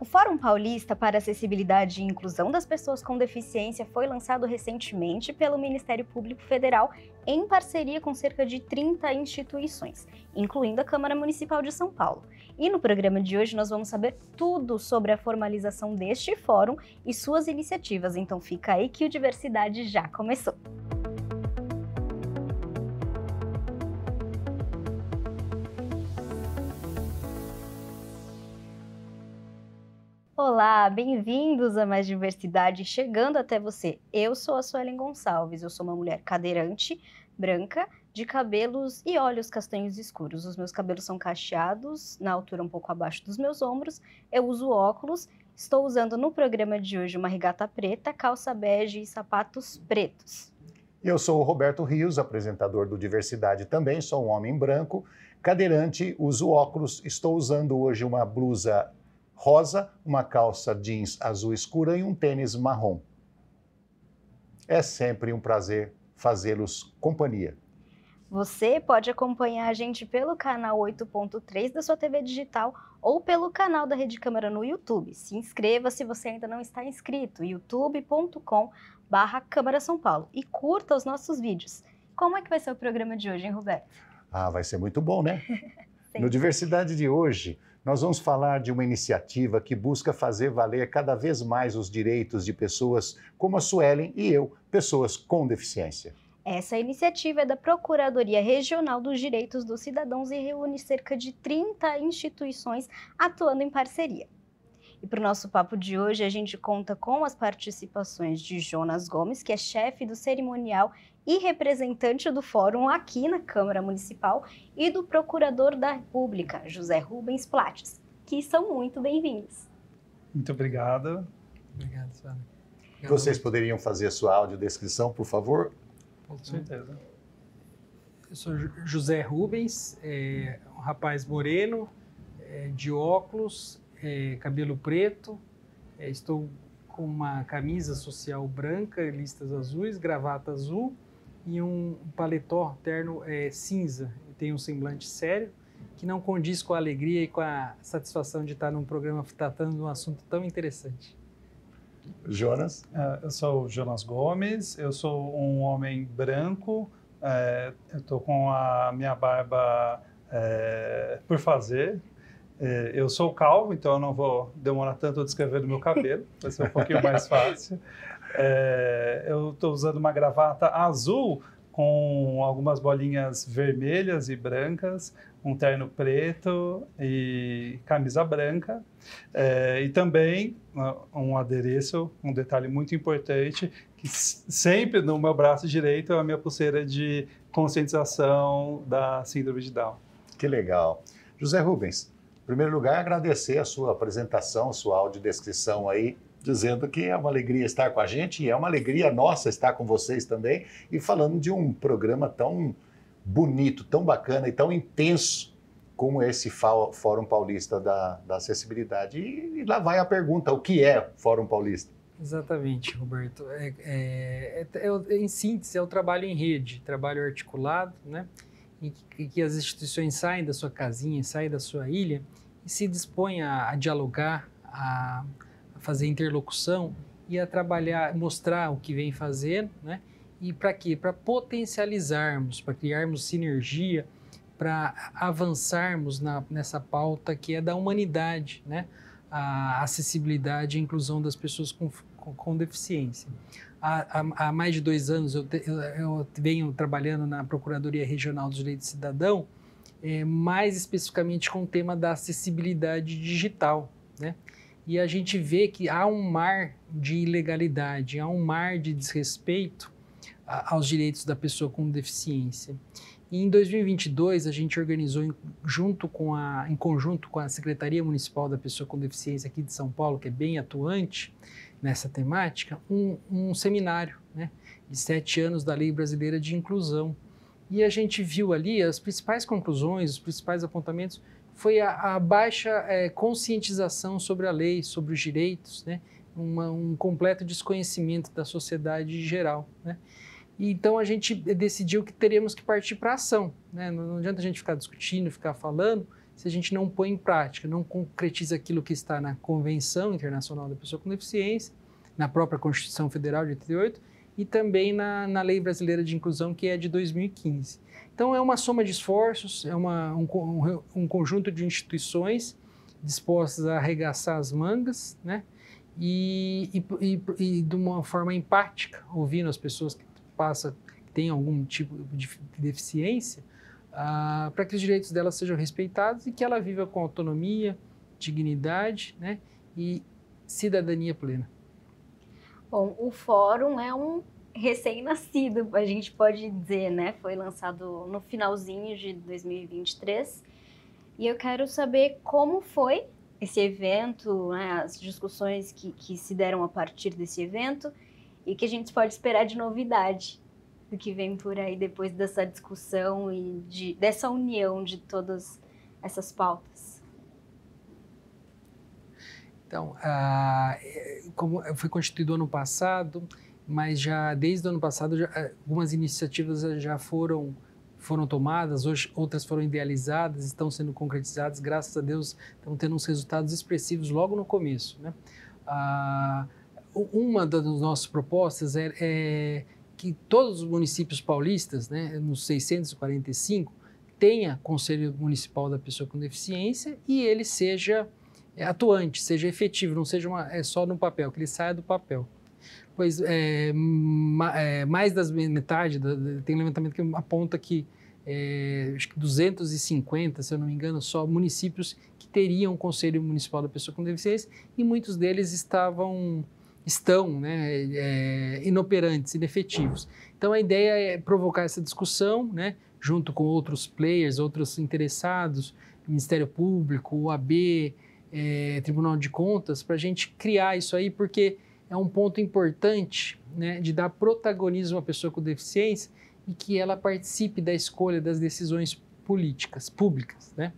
O Fórum Paulista para Acessibilidade e Inclusão das Pessoas com Deficiência foi lançado recentemente pelo Ministério Público Federal em parceria com cerca de 30 instituições, incluindo a Câmara Municipal de São Paulo. E no programa de hoje nós vamos saber tudo sobre a formalização deste fórum e suas iniciativas, então fica aí que o Diversidade já começou. Olá, bem-vindos a mais Diversidade, chegando até você. Eu sou a Suelen Gonçalves, eu sou uma mulher cadeirante, branca, de cabelos e olhos castanhos escuros. Os meus cabelos são cacheados, na altura um pouco abaixo dos meus ombros, eu uso óculos, estou usando no programa de hoje uma regata preta, calça bege e sapatos pretos. Eu sou o Roberto Rios, apresentador do Diversidade também, sou um homem branco, cadeirante, uso óculos, estou usando hoje uma blusa rosa, uma calça jeans azul escura e um tênis marrom. É sempre um prazer fazê-los companhia. Você pode acompanhar a gente pelo canal 8.3 da sua TV digital ou pelo canal da Rede Câmara no YouTube. Se inscreva se você ainda não está inscrito, youtube.com/Câmara São Paulo, e curta os nossos vídeos. Como é que vai ser o programa de hoje, hein, Roberto? Vai ser muito bom, né? No Diversidade de hoje, nós vamos falar de uma iniciativa que busca fazer valer cada vez mais os direitos de pessoas como a Suelen e eu, pessoas com deficiência. Essa iniciativa é da Procuradoria Regional dos Direitos dos Cidadãos e reúne cerca de 30 instituições atuando em parceria. E para o nosso papo de hoje, a gente conta com as participações de Jonas Gomes, que é chefe do cerimonial e representante do fórum aqui na Câmara Municipal, e do Procurador da República, José Rubens Plates, que são muito bem-vindos. Muito obrigado. Obrigado, Suelen. Vocês poderiam fazer a sua audiodescrição, por favor? Com certeza. Eu sou José Rubens, um rapaz moreno, de óculos, cabelo preto, estou com uma camisa social branca, listas azuis, gravata azul e um paletó terno cinza. Eu tenho um semblante sério que não condiz com a alegria e com a satisfação de estar num programa tratando de um assunto tão interessante. Jonas? Eu sou o Jonas Gomes, eu sou um homem branco, eu estou com a minha barba por fazer. Eu sou calvo, então eu não vou demorar tanto a descrever do meu cabelo, vai ser um pouquinho mais fácil. Eu estou usando uma gravata azul com algumas bolinhas vermelhas e brancas, um terno preto e camisa branca. E também um adereço, um detalhe muito importante, que sempre no meu braço direito é a minha pulseira de conscientização da síndrome de Down. Que legal. José Rubens, em primeiro lugar, agradecer a sua apresentação, a sua audiodescrição aí, dizendo que é uma alegria estar com a gente e é uma alegria nossa estar com vocês também, e falando de um programa tão bonito, tão bacana e tão intenso como esse Fórum Paulista da Acessibilidade. E lá vai a pergunta, o que é Fórum Paulista? Exatamente, Roberto. Em síntese, é o trabalho em rede, trabalho articulado, né? Em que as instituições saem da sua casinha, saem da sua ilha e se dispõem a dialogar, a fazer interlocução e a trabalhar, mostrar o que vem fazendo, né? E para quê? Para potencializarmos, para criarmos sinergia, para avançarmos nessa pauta que é da humanidade, né? A acessibilidade e a inclusão das pessoas com deficiência. Há mais de 2 anos eu venho trabalhando na Procuradoria Regional dos Direitos do Cidadão, mais especificamente com o tema da acessibilidade digital, né? E a gente vê que há um mar de ilegalidade, há um mar de desrespeito aos direitos da pessoa com deficiência. E em 2022, a gente organizou, em conjunto com a Secretaria Municipal da Pessoa com Deficiência aqui de São Paulo, que é bem atuante nessa temática, um seminário, né, de 7 anos da Lei Brasileira de Inclusão. E a gente viu ali as principais conclusões, os principais apontamentos, foi a baixa conscientização sobre a lei, sobre os direitos, né, um completo desconhecimento da sociedade em geral, né. E então a gente decidiu que teríamos que partir para a ação, né? Não adianta a gente ficar discutindo, ficar falando, se a gente não põe em prática, não concretiza aquilo que está na Convenção Internacional da Pessoa com Deficiência, na própria Constituição Federal de 88 e também na Lei Brasileira de Inclusão, que é de 2015. Então, é uma soma de esforços, é um conjunto de instituições dispostas a arregaçar as mangas, né? E de uma forma empática, ouvindo as pessoas que têm algum tipo de deficiência, para que os direitos dela sejam respeitados e que ela viva com autonomia, dignidade, né, e cidadania plena. Bom, o fórum é um recém-nascido, a gente pode dizer, né? Foi lançado no finalzinho de 2023. E eu quero saber como foi esse evento, né, as discussões que se deram a partir desse evento e que a gente pode esperar de novidade do que vem por aí depois dessa discussão e dessa união de todas essas pautas. Então, como foi constituído ano passado, mas já desde o ano passado algumas iniciativas já foram tomadas, hoje outras foram idealizadas, estão sendo concretizadas, graças a Deus estamos tendo uns resultados expressivos logo no começo, né? Uma das nossas propostas é que todos os municípios paulistas, né, nos 645, tenha Conselho Municipal da Pessoa com Deficiência e ele seja atuante, seja efetivo, não seja só no papel, que ele saia do papel. Pois mais das metade, tem um levantamento que aponta que acho que 250, se eu não me engano, só municípios que teriam Conselho Municipal da Pessoa com Deficiência e muitos deles estão, né, inoperantes, inefetivos. Então, a ideia é provocar essa discussão, né, junto com outros players, outros interessados, Ministério Público, OAB, Tribunal de Contas, para a gente criar isso aí, porque é um ponto importante, né, de dar protagonismo à pessoa com deficiência e que ela participe da escolha das decisões públicas, né?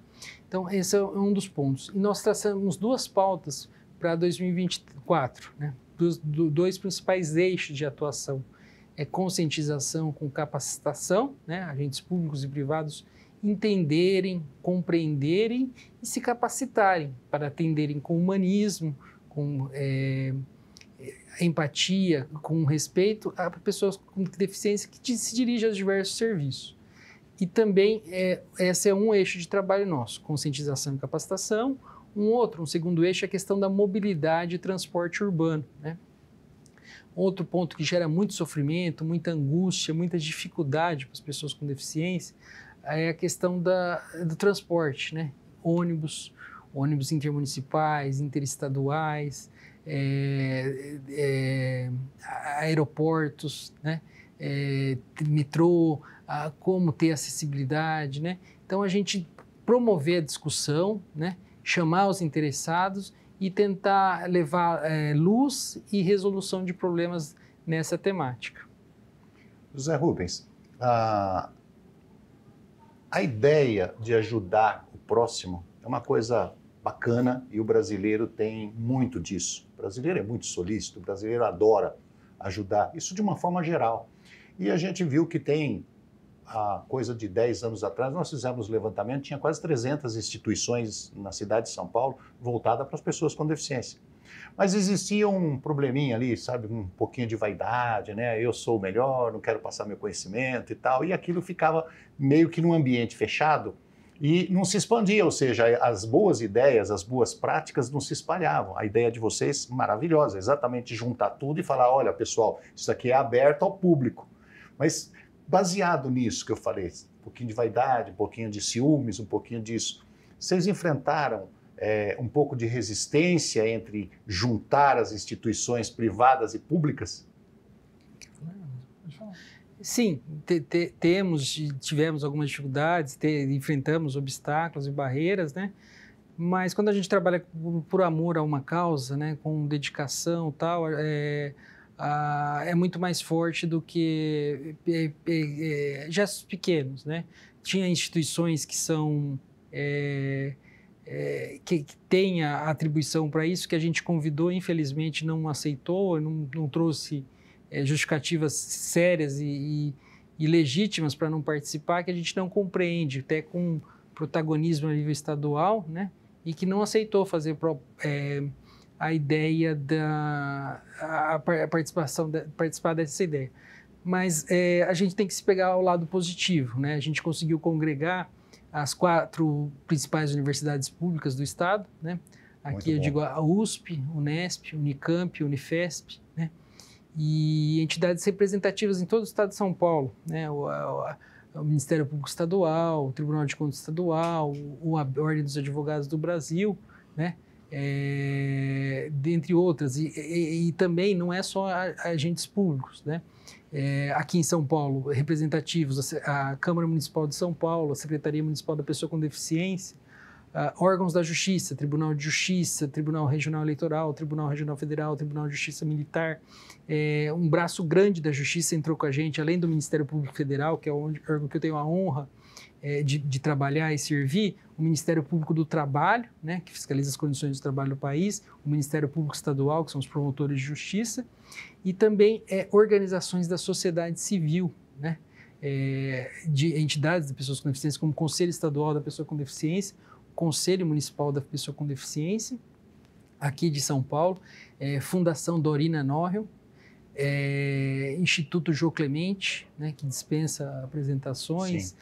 Então, esse é um dos pontos. E nós traçamos duas pautas para 2024, né? Dois principais eixos de atuação. É conscientização com capacitação, né? Agentes públicos e privados entenderem, compreenderem e se capacitarem para atenderem com humanismo, com empatia, com respeito a pessoas com deficiência que se dirigem aos diversos serviços. E também, esse é um eixo de trabalho nosso, conscientização e capacitação. Um segundo eixo é a questão da mobilidade e transporte urbano, né? Outro ponto que gera muito sofrimento, muita angústia, muita dificuldade para as pessoas com deficiência é a questão do transporte, né? Ônibus intermunicipais, interestaduais, aeroportos, né? Metrô, como ter acessibilidade, né? Então, a gente promover a discussão, né? Chamar os interessados e tentar levar luz e resolução de problemas nessa temática. José Rubens, a ideia de ajudar o próximo é uma coisa bacana e o brasileiro tem muito disso. O brasileiro é muito solícito, o brasileiro adora ajudar, isso de uma forma geral. E a gente viu que tem, há coisa de 10 anos atrás, nós fizemos levantamento, tinha quase 300 instituições na cidade de São Paulo voltadas para as pessoas com deficiência. Mas existia um probleminha ali, sabe, um pouquinho de vaidade, né? Eu sou o melhor, não quero passar meu conhecimento e tal, e aquilo ficava meio que num ambiente fechado e não se expandia, ou seja, as boas ideias, as boas práticas não se espalhavam. A ideia de vocês, maravilhosa, exatamente juntar tudo e falar, olha pessoal, isso aqui é aberto ao público. Mas baseado nisso que eu falei, um pouquinho de vaidade, um pouquinho de ciúmes, um pouquinho disso, vocês enfrentaram um pouco de resistência entre juntar as instituições privadas e públicas? Sim, tivemos algumas dificuldades, enfrentamos obstáculos e barreiras, né? Mas quando a gente trabalha por amor a uma causa, né, com dedicação e tal, é muito mais forte do que gestos pequenos, né? Tinha instituições que são que têm a atribuição para isso, que a gente convidou, infelizmente não aceitou, não trouxe justificativas sérias e legítimas para não participar, que a gente não compreende, até protagonismo a nível estadual, né? E que não aceitou fazer a ideia participar dessa ideia. Mas a gente tem que se pegar ao lado positivo, né? A gente conseguiu congregar as 4 principais universidades públicas do estado, né? Aqui eu digo a USP, Unesp, Unicamp, Unifesp, né? E entidades representativas em todo o estado de São Paulo, né? O Ministério Público Estadual, o Tribunal de Contas Estadual, a Ordem dos Advogados do Brasil, né? Dentre outras. E também não é só agentes públicos, né? Aqui em São Paulo, representativos, a Câmara Municipal de São Paulo, a Secretaria Municipal da Pessoa com Deficiência, órgãos da Justiça, Tribunal de Justiça, Tribunal Regional Eleitoral, Tribunal Regional Federal, Tribunal de Justiça Militar. Um braço grande da Justiça entrou com a gente, além do Ministério Público Federal, que é o órgão que eu tenho a honra de trabalhar e servir, o Ministério Público do Trabalho, né, que fiscaliza as condições de trabalho do país, o Ministério Público Estadual, que são os promotores de justiça, e também organizações da sociedade civil, né, de entidades de pessoas com deficiência, como o Conselho Estadual da Pessoa com Deficiência, o Conselho Municipal da Pessoa com Deficiência, aqui de São Paulo, Fundação Dorina Norrell, Instituto Jô Clemente, né, que dispensa apresentações,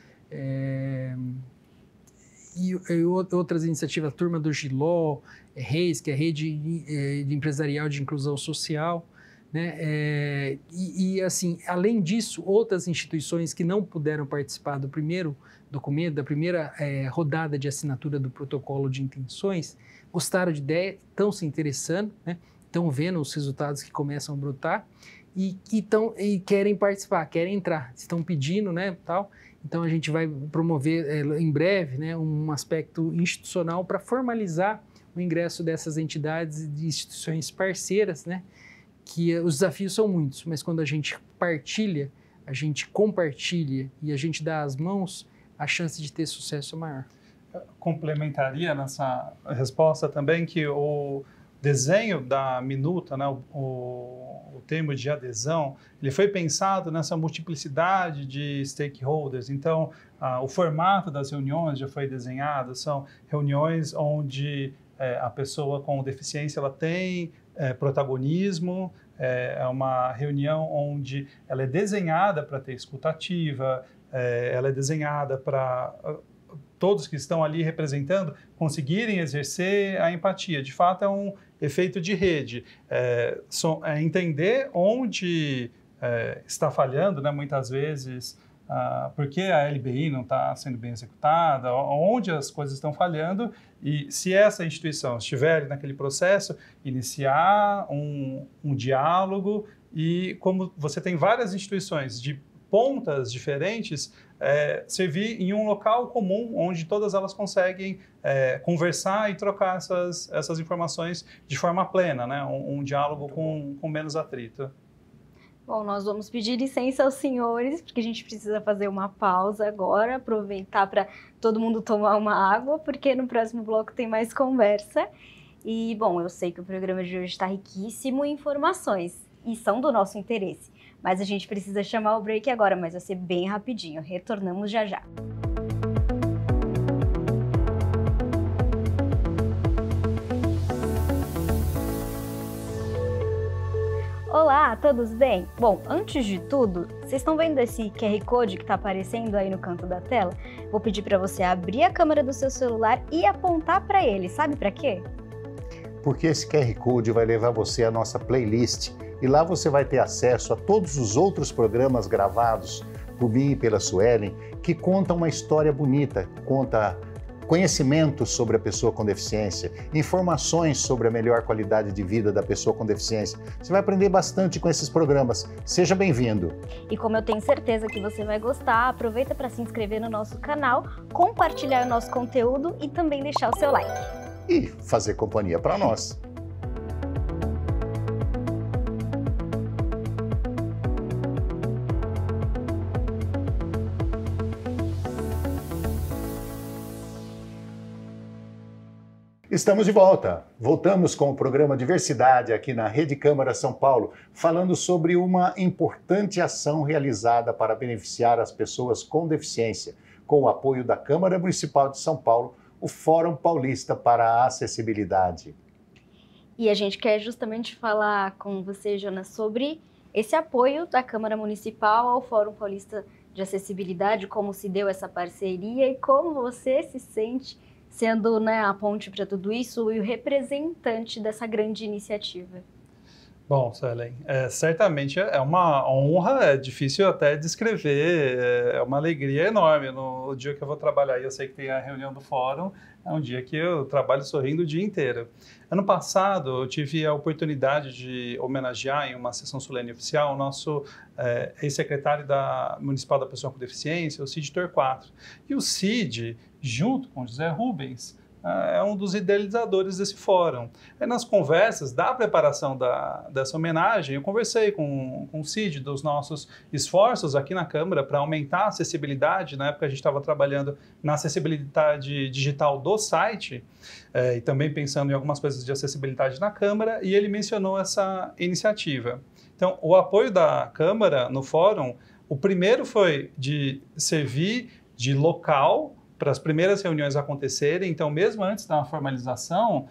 e outras iniciativas, a Turma do Giló, REIS, que é a Rede de Empresarial de Inclusão Social, né? Assim, além disso, outras instituições que não puderam participar do primeiro documento, da primeira rodada de assinatura do protocolo de intenções, gostaram de ideia, estão se interessando, né? Estão vendo os resultados que começam a brotar e querem participar, querem entrar, estão pedindo, né, tal. Então a gente vai promover em breve, né, um aspecto institucional para formalizar o ingresso dessas entidades e de instituições parceiras, né, que os desafios são muitos, mas quando a gente partilha, a gente compartilha e a gente dá as mãos, a chance de ter sucesso é maior. Complementaria nessa resposta também que o desenho da minuta, né, o termo de adesão, ele foi pensado nessa multiplicidade de stakeholders. Então, o formato das reuniões já foi desenhado, são reuniões onde a pessoa com deficiência ela tem protagonismo, é uma reunião onde ela é desenhada para ter escutativa, ela é desenhada para todos que estão ali representando conseguirem exercer a empatia. De fato, é um efeito de rede. Entender onde está falhando, né, muitas vezes, porque a LBI não está sendo bem executada, onde as coisas estão falhando, e se essa instituição estiver naquele processo, iniciar um diálogo, e como você tem várias instituições de pontas diferentes, servir em um local comum onde todas elas conseguem conversar e trocar essas informações de forma plena, né? Um diálogo com menos atrito. Bom, nós vamos pedir licença aos senhores, porque a gente precisa fazer uma pausa agora, aproveitar para todo mundo tomar uma água, porque no próximo bloco tem mais conversa. E, bom, eu sei que o programa de hoje está riquíssimo em informações, e são do nosso interesse. Mas a gente precisa chamar o break agora, mas vai ser bem rapidinho. Retornamos já já. Olá, todos bem? Bom, antes de tudo, vocês estão vendo esse QR Code que está aparecendo aí no canto da tela? Vou pedir para você abrir a câmera do seu celular e apontar para ele. Sabe para quê? Porque esse QR Code vai levar você à nossa playlist e lá você vai ter acesso a todos os outros programas gravados por mim e pela Suelen que contam uma história bonita, conta conhecimentos sobre a pessoa com deficiência, informações sobre a melhor qualidade de vida da pessoa com deficiência. Você vai aprender bastante com esses programas. Seja bem-vindo! E como eu tenho certeza que você vai gostar, aproveita para se inscrever no nosso canal, compartilhar o nosso conteúdo e também deixar o seu like. E fazer companhia para nós. Estamos de volta. Voltamos com o programa Diversidade aqui na Rede Câmara São Paulo, falando sobre uma importante ação realizada para beneficiar as pessoas com deficiência, com o apoio da Câmara Municipal de São Paulo, o Fórum Paulista para a Acessibilidade. E a gente quer justamente falar com você, Jonas, sobre esse apoio da Câmara Municipal ao Fórum Paulista de Acessibilidade, como se deu essa parceria e como você se sente sendo, né, a ponte para tudo isso e o representante dessa grande iniciativa. Bom, Suelen, certamente é uma honra, é difícil até descrever, é uma alegria enorme. No dia que eu vou trabalhar, e eu sei que tem a reunião do fórum, é um dia que eu trabalho sorrindo o dia inteiro. Ano passado, eu tive a oportunidade de homenagear em uma sessão solene oficial o nosso ex-secretário municipal da Pessoa com Deficiência, o Cid Torquato. E o Cid, junto com o José Rubens, é um dos idealizadores desse fórum. Nas conversas da preparação dessa homenagem, eu conversei com o Cid dos nossos esforços aqui na Câmara para aumentar a acessibilidade. Na época a gente estava trabalhando na acessibilidade digital do site e também pensando em algumas coisas de acessibilidade na Câmara, e ele mencionou essa iniciativa. Então, o apoio da Câmara no fórum, o primeiro foi de servir de local para as primeiras reuniões acontecerem. Então, mesmo antes da formalização,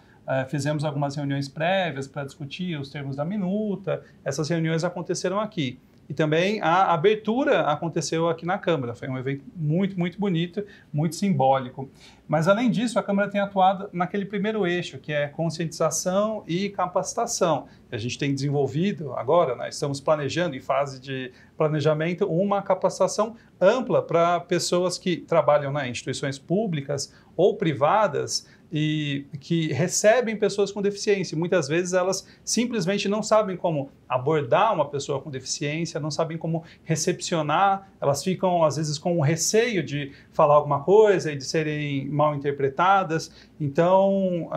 fizemos algumas reuniões prévias para discutir os termos da minuta. Essas reuniões aconteceram aqui. E também a abertura aconteceu aqui na Câmara. Foi um evento muito, muito bonito, muito simbólico. Mas, além disso, a Câmara tem atuado naquele primeiro eixo, que é conscientização e capacitação. A gente tem desenvolvido agora, nós estamos planejando, em fase de planejamento, uma capacitação ampla para pessoas que trabalham em instituições públicas ou privadas e que recebem pessoas com deficiência. Muitas vezes elas simplesmente não sabem como abordar uma pessoa com deficiência, não sabem como recepcionar, elas ficam às vezes com receio de falar alguma coisa e de serem mal interpretadas. Então,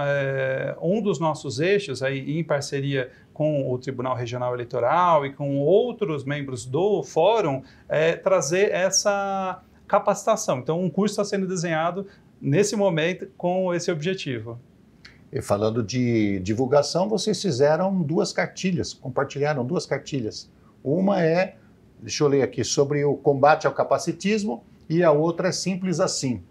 um dos nossos eixos, aí, em parceria com o Tribunal Regional Eleitoral e com outros membros do fórum, é trazer essa capacitação. Então, um curso está sendo desenhado nesse momento com esse objetivo. E falando de divulgação, vocês fizeram duas cartilhas, compartilharam duas cartilhas. Uma é, deixa eu ler aqui, sobre o combate ao capacitismo, e a outra é Simples Assim.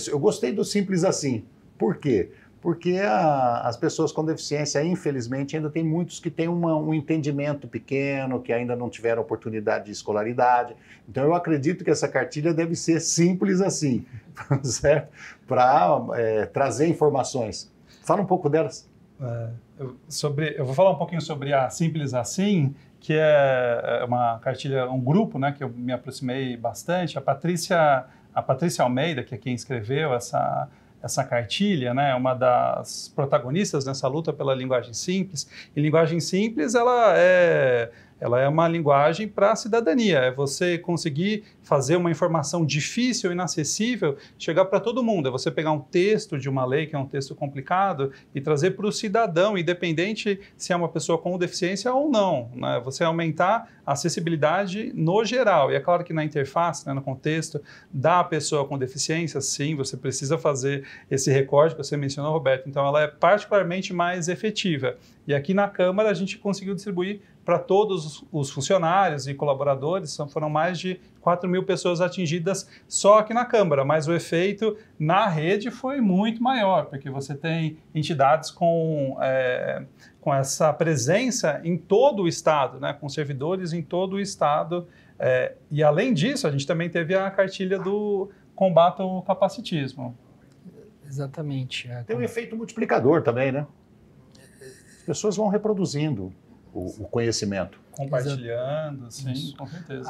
Eu gostei do Simples Assim. Por quê? Porque as pessoas com deficiência, infelizmente, ainda tem muitos que têm um entendimento pequeno, que ainda não tiveram oportunidade de escolaridade. Então, eu acredito que essa cartilha deve ser simples assim, certo? Para trazer informações. Fala um pouco delas. Eu vou falar um pouquinho sobre a Simples Assim, que é uma cartilha, um grupo, né, que eu me aproximei bastante. A Patrícia Almeida, que é quem escreveu essa cartilha, né, uma das protagonistas nessa luta pela linguagem simples. E linguagem simples, ela é uma linguagem para a cidadania. É você conseguir fazer uma informação difícil, inacessível, chegar para todo mundo. É você pegar um texto de uma lei, que é um texto complicado, e trazer para o cidadão, independente se é uma pessoa com deficiência ou não, né? Você aumentar a acessibilidade no geral. E é claro que na interface, né, no contexto da pessoa com deficiência, sim, você precisa fazer esse recorte que você mencionou, Roberto. Então, ela é particularmente mais efetiva. E aqui na Câmara, a gente conseguiu distribuir para todos os funcionários e colaboradores. Foram mais de 4.000 pessoas atingidas só aqui na Câmara, mas o efeito na rede foi muito maior, porque você tem entidades com essa presença em todo o Estado, né, com servidores em todo o Estado. E além disso, a gente também teve a cartilha do combate ao capacitismo. Exatamente. Tem um efeito multiplicador também, né? As pessoas vão reproduzindo o conhecimento. Compartilhando, sim, com certeza.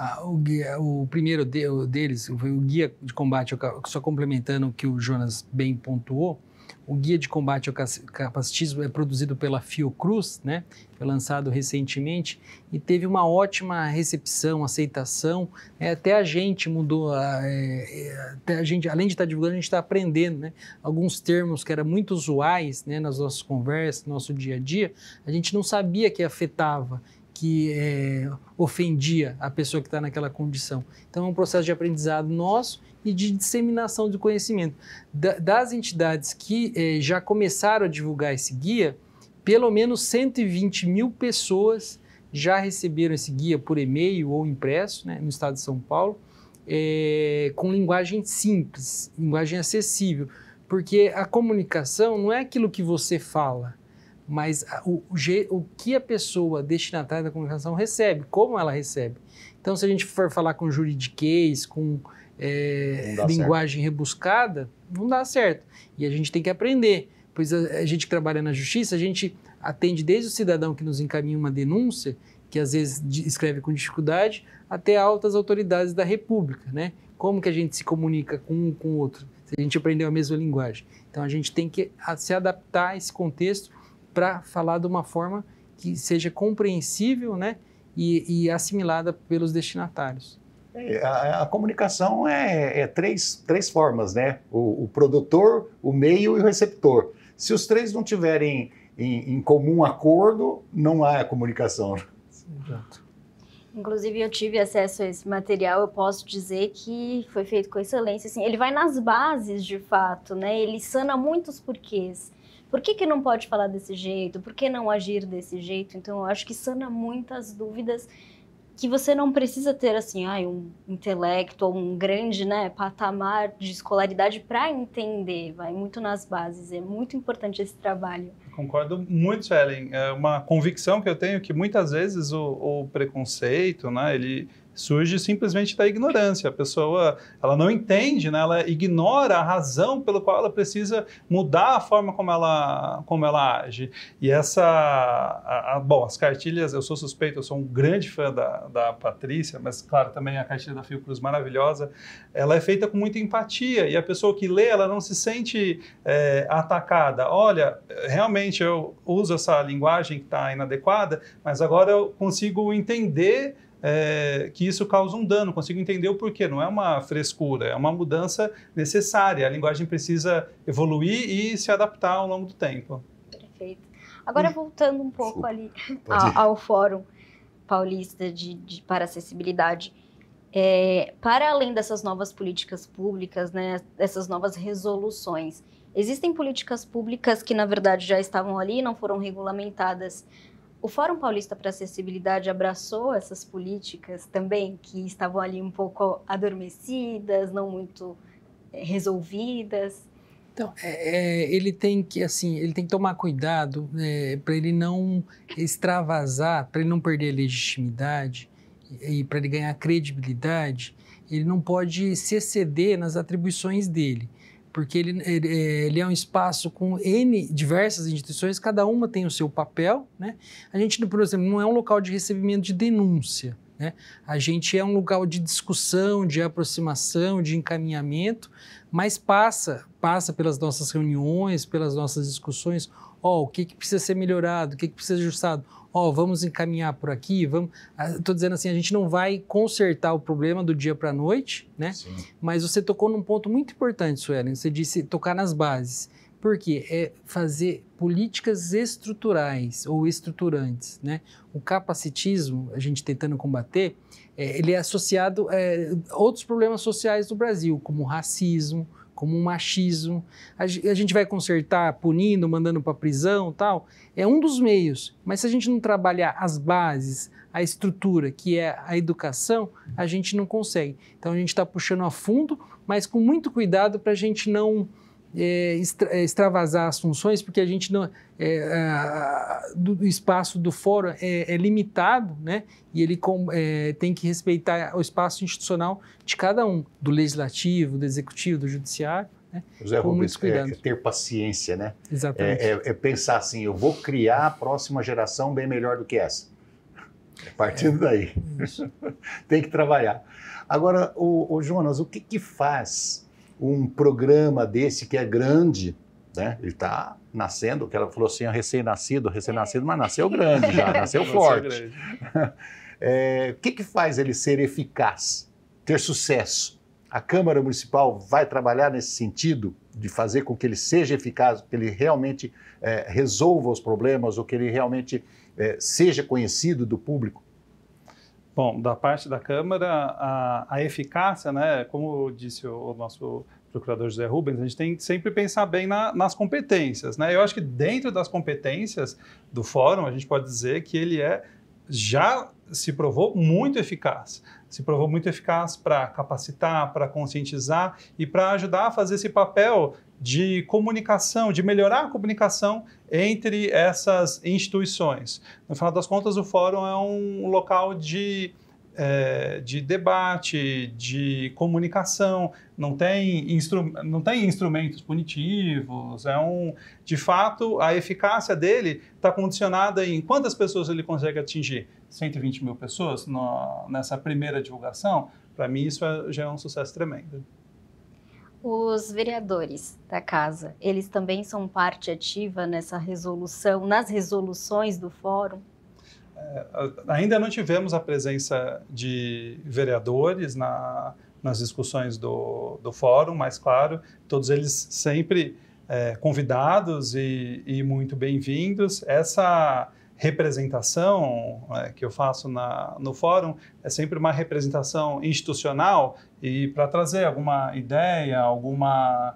O primeiro deles foi o Guia de Combate, só complementando o que o Jonas bem pontuou, o Guia de Combate ao Capacitismo é produzido pela Fiocruz, né? Foi lançado recentemente e teve uma ótima recepção, aceitação. Até a gente mudou, até a gente, além de estar divulgando, a gente está aprendendo, né? Alguns termos que eram muito usuais, né, nas nossas conversas, no nosso dia a dia, a gente não sabia que afetava, que ofendia a pessoa que está naquela condição. Então é um processo de aprendizado nosso e de disseminação de conhecimento. Das entidades que já começaram a divulgar esse guia, pelo menos 120.000 pessoas já receberam esse guia por e-mail ou impresso, né, no estado de São Paulo, com linguagem simples, linguagem acessível, porque a comunicação não é aquilo que você fala, mas o que a pessoa destinatária da comunicação recebe, como ela recebe. Então, se a gente for falar com juridiquês, com linguagem rebuscada, não dá certo. E a gente tem que aprender, pois a gente que trabalha na justiça, a gente atende desde o cidadão que nos encaminha uma denúncia, que às vezes escreve com dificuldade, até altas autoridades da República, né? Como que a gente se comunica com um com o outro, se a gente aprendeu a mesma linguagem. Então, a gente tem que se adaptar a esse contexto para falar de uma forma que seja compreensível, né? E assimilada pelos destinatários. A comunicação é três formas, né? O produtor, o meio e o receptor. Se os três não tiverem em comum acordo, não há comunicação. Exato. Inclusive, eu tive acesso a esse material, eu posso dizer que foi feito com excelência. Assim, ele vai nas bases, de fato, né? Ele sana muitos porquês. Por que não pode falar desse jeito? Por que não agir desse jeito? Então, eu acho que sana muitas dúvidas que você não precisa ter, assim, um intelecto ou um grande, né, patamar de escolaridade para entender. Vai muito nas bases. É muito importante esse trabalho. Concordo muito, Suelen. É uma convicção que eu tenho que muitas vezes o preconceito, né, ele surge simplesmente da ignorância. A pessoa, ela não entende, né, ela ignora a razão pela qual ela precisa mudar a forma como ela age. E bom, as cartilhas, eu sou suspeito, eu sou um grande fã da Patrícia, mas claro, também a cartilha da Fiocruz maravilhosa, ela é feita com muita empatia e a pessoa que lê, ela não se sente atacada. Olha, realmente eu uso essa linguagem que está inadequada, mas agora eu consigo entender que isso causa um dano, consigo entender o porquê. Não é uma frescura, é uma mudança necessária. A linguagem precisa evoluir e se adaptar ao longo do tempo. Perfeito. Agora, voltando um pouco ali ao Fórum Paulista para Acessibilidade, para além dessas novas políticas públicas, né, dessas novas resoluções, existem políticas públicas que, na verdade, já estavam ali e não foram regulamentadas. O Fórum Paulista para Acessibilidade abraçou essas políticas também, que estavam ali um pouco adormecidas, não muito resolvidas? Então, ele tem que tomar cuidado para ele não extravasar, para ele não perder a legitimidade e para ele ganhar credibilidade, ele não pode se exceder nas atribuições dele. Porque ele é um espaço com diversas instituições, cada uma tem o seu papel, né? A gente, por exemplo, não é um local de recebimento de denúncia, né? A gente é um local de discussão, de aproximação, de encaminhamento, mas passa pelas nossas reuniões, pelas nossas discussões, o que precisa ser melhorado, o que precisa ser ajustado, vamos encaminhar por aqui, estou dizendo assim, a gente não vai consertar o problema do dia para a noite, né? Sim. Mas você tocou num ponto muito importante, Suelen, você disse tocar nas bases. Por quê? É fazer políticas estruturais ou estruturantes, né? O capacitismo, a gente tentando combater, ele é associado a outros problemas sociais do Brasil, como o racismo, como o machismo. A gente vai consertar punindo, mandando para a prisão, tal. É um dos meios, mas se a gente não trabalhar as bases, a estrutura, que é a educação, a gente não consegue. Então a gente está puxando a fundo, mas com muito cuidado para a gente não extravasar as funções, porque a gente não do espaço do fórum é limitado, né? E ele tem que respeitar o espaço institucional de cada um, do legislativo, do executivo, do judiciário, né? José Rubens, ter paciência, né? Exatamente. Pensar assim, eu vou criar a próxima geração bem melhor do que essa. Partindo daí. Isso. Tem que trabalhar. Agora, o Jonas, o que faz um programa desse que é grande, né? Ele está nascendo, que ela falou assim, recém-nascido, mas nasceu grande já, nasceu forte. O que faz ele ser eficaz, ter sucesso? A Câmara Municipal vai trabalhar nesse sentido de fazer com que ele seja eficaz, que ele realmente resolva os problemas, ou que ele realmente seja conhecido do público? Bom, da parte da Câmara, a eficácia, né, como disse o nosso procurador José Rubens, a gente tem que sempre pensar bem nas competências, né? Eu acho que dentro das competências do Fórum, a gente pode dizer que ele é já se provou muito eficaz. Se provou muito eficaz para capacitar, para conscientizar e para ajudar a fazer esse papel de comunicação, de melhorar a comunicação entre essas instituições. No final das contas, o fórum é um local de debate, de comunicação, não tem instrumentos punitivos, de fato, a eficácia dele está condicionada em quantas pessoas ele consegue atingir. 120 mil pessoas nessa primeira divulgação, para mim isso já é um sucesso tremendo. Os vereadores da casa, eles também são parte ativa nessa resolução, nas resoluções do fórum? Ainda não tivemos a presença de vereadores nas discussões do fórum, mas, claro, todos eles sempre convidados e muito bem-vindos. Essa representação que eu faço no fórum é sempre uma representação institucional e para trazer alguma ideia, alguma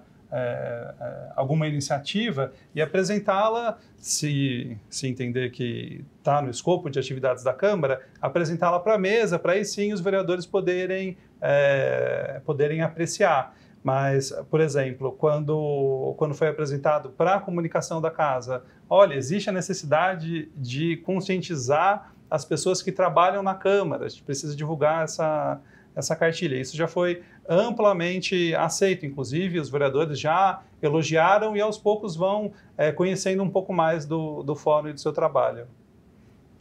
iniciativa e apresentá-la, se entender que está no escopo de atividades da Câmara, apresentá-la para a mesa, para aí sim os vereadores poderem apreciar. Mas, por exemplo, quando foi apresentado para a comunicação da casa, olha, existe a necessidade de conscientizar as pessoas que trabalham na Câmara, a gente precisa divulgar essa cartilha. Isso já foi amplamente aceito, inclusive os vereadores já elogiaram e aos poucos vão conhecendo um pouco mais do fórum e do seu trabalho.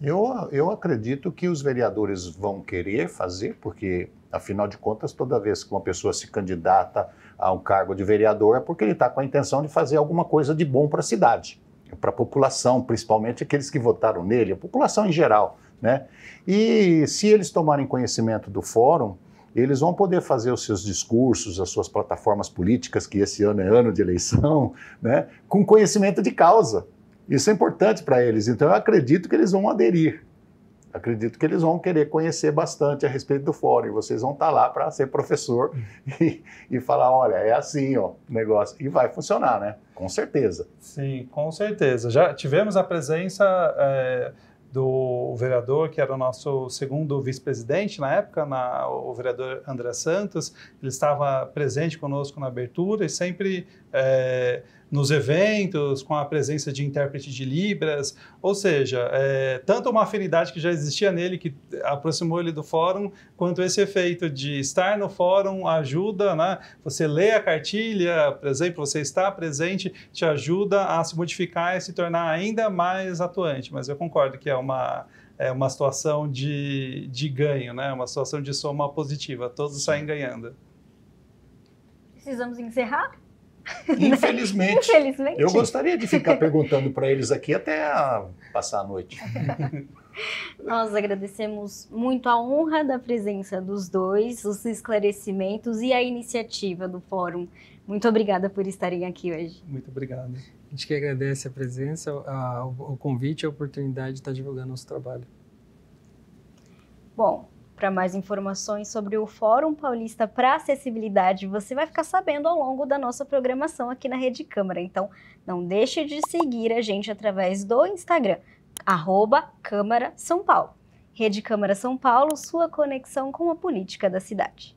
Eu acredito que os vereadores vão querer fazer, porque, afinal de contas, toda vez que uma pessoa se candidata a um cargo de vereador é porque ele está com a intenção de fazer alguma coisa de bom para a cidade, para a população, principalmente aqueles que votaram nele, a população em geral, né? E se eles tomarem conhecimento do fórum, eles vão poder fazer os seus discursos, as suas plataformas políticas, que esse ano é ano de eleição, né, com conhecimento de causa. Isso é importante para eles. Então, eu acredito que eles vão aderir. Acredito que eles vão querer conhecer bastante a respeito do fórum. E vocês vão estar lá para ser professor e falar, olha, é assim ó, o negócio. E vai funcionar, né? Com certeza. Sim, com certeza. Já tivemos a presença do vereador, que era o nosso segundo vice-presidente na época, o vereador André Santos. Ele estava presente conosco na abertura e sempre nos eventos, com a presença de intérprete de Libras, ou seja, tanto uma afinidade que já existia nele, que aproximou ele do fórum, quanto esse efeito de estar no fórum ajuda, né? Você lê a cartilha, por exemplo, você está presente, te ajuda a se modificar e se tornar ainda mais atuante, mas eu concordo que é uma situação de ganho, né? Uma situação de soma positiva, todos saem ganhando. Precisamos encerrar? Infelizmente. Infelizmente. Eu gostaria de ficar perguntando para eles aqui até passar a noite. Nós agradecemos muito a honra da presença dos dois, os esclarecimentos e a iniciativa do Fórum. Muito obrigada por estarem aqui hoje. Muito obrigado. A gente que agradece a presença, o convite e a oportunidade de estar divulgando nosso trabalho. Bom, para mais informações sobre o Fórum Paulista para Acessibilidade, você vai ficar sabendo ao longo da nossa programação aqui na Rede Câmara. Então, não deixe de seguir a gente através do Instagram, @Câmara São Paulo. Rede Câmara São Paulo, sua conexão com a política da cidade.